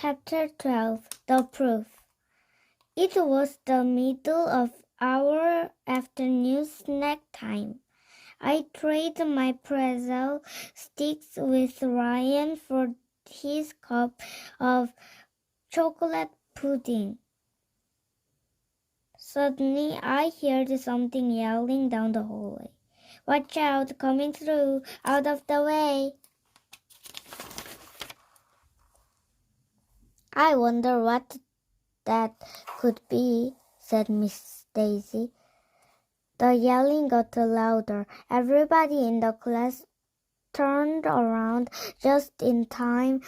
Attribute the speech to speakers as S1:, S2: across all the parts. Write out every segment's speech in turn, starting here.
S1: Chapter 12 The Proof. It was the middle of our afternoon snack time. I traded my pretzel sticks with Ryan for his cup of chocolate pudding. Suddenly, I heard something yelling down the hallway. "Watch out, coming through, out of the way." "I wonder what that could be," said Miss Daisy. The yelling got louder. Everybody in the class turned around just in time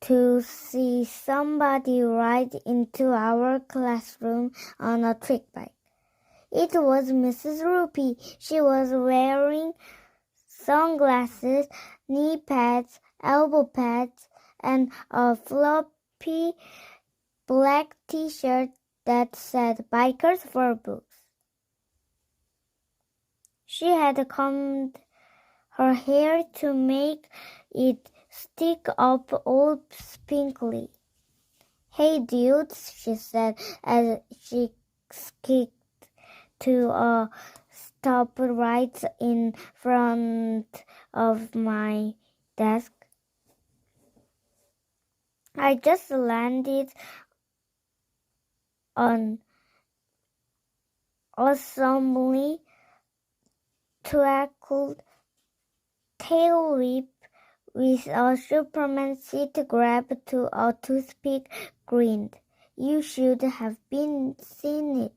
S1: to see somebody ride into our classroom on a trick bike. It was Mrs. Roopy. She was wearing sunglasses, knee pads, elbow pads, and a floppy black t-shirt that said "Bikers for Books." She had combed her hair to make it stick up all spinkly. "Hey dudes," she said as she skipped to a stop right in front of my desk. I just landed on assembly tackled tail whip with a Superman seat grab to a toothpick, grinned. "You should have seen it.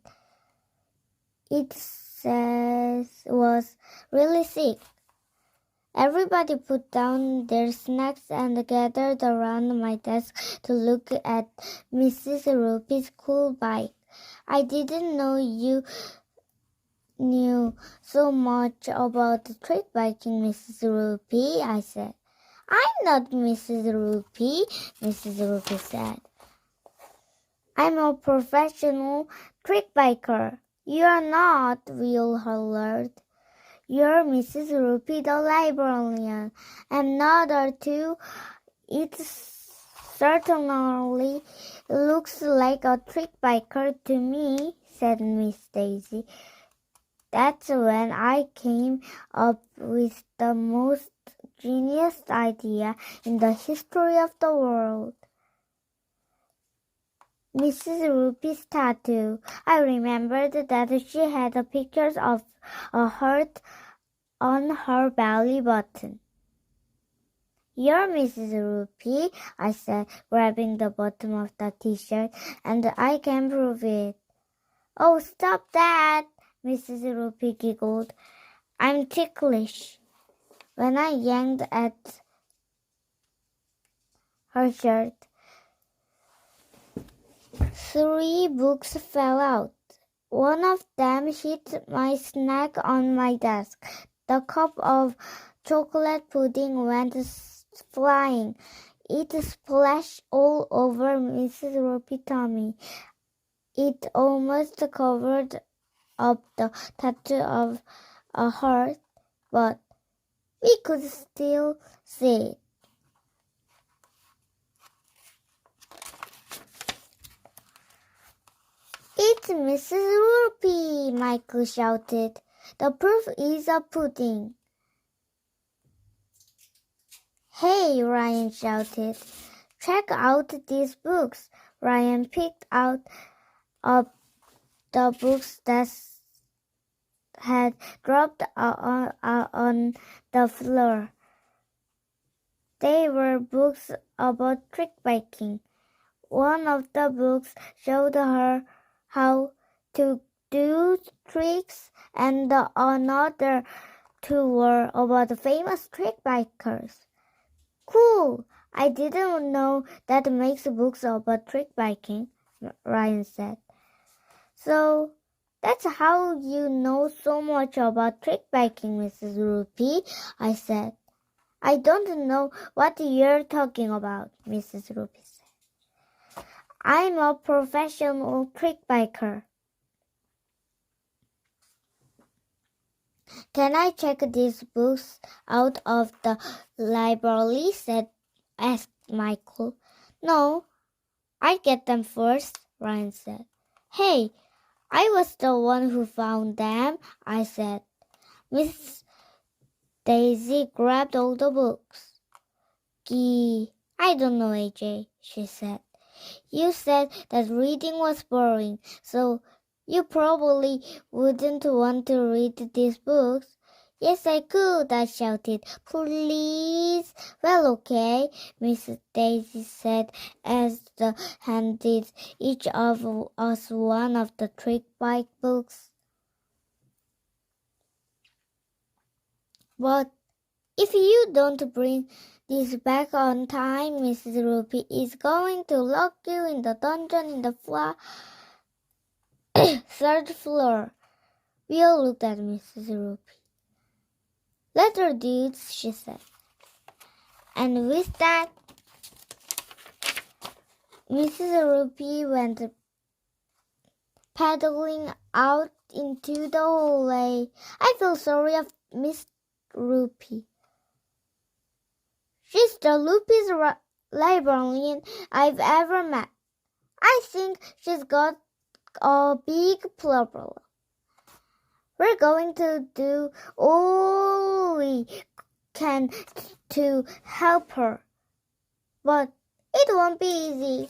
S1: It was really sick." Everybody put down their snacks and gathered around my desk to look at Mrs. Roopy's cool bike. "I didn't know you knew so much about trick biking, Mrs. Roopy," I said. "I'm not Mrs. Roopy," Mrs. Roopy said. "I'm a professional trick biker." "You're not," we all hollered. "You're Mrs. Roopy the librarian. I'm not too. It certainly looks like a trick biker to me," said Miss Daisy. That's when I came up with the most genius idea in the history of the world. Mrs. Roopy's tattoo. I remembered that she had pictures of a heart on her belly button. "You're Mrs. Roopy," I said, grabbing the bottom of the t-shirt, "and I can prove it." "Oh, stop that," Mrs. Roopy giggled. "I'm ticklish." When I yanked at her shirt, 3 books fell out. One of them hit my snack on my desk. The cup of chocolate pudding went flying. It splashed all over Mrs. Roopy's tummy. It almost covered up the tattoo of a heart, but we could still see it. "It's Mrs. Roopy," Michael shouted. "The proof is a pudding." "Hey," Ryan shouted. "Check out these books." Ryan picked up the books that had dropped on the floor. They were books about trick biking. One of the books showed her how to do tricks, and the another 2 were about famous trick bikers. "Cool! I didn't know that makes books about trick biking," Ryan said. "So that's how you know so much about trick biking, Mrs. Roopy," I said. "I don't know what you're talking about," Mrs. Roopy said. "I'm a professional trick biker." Can I check these books out of the library? asked Michael. No, I get them first, Ryan said. Hey, I was the one who found them, I said. Miss Daisy grabbed all the books. Gee, I don't know, AJ, she said. You said that reading was boring, so you probably wouldn't want to read these books. Yes, I could, I shouted. Please. Well, okay, Mrs. Daisy said as they handed each of us one of the trick bike books. But if you don't bring this back on time, Mrs. Roopy is going to lock you in the dungeon in the third floor. We all looked at Mrs. Roopy. Letter dudes, she said. And with that, Mrs. Roopy went paddling out into the hallway. I feel sorry of Miss Roopy. She's the Loopy's librarian I've ever met. I think she's got a big problem. We're going to do all we can to help her, but it won't be easy.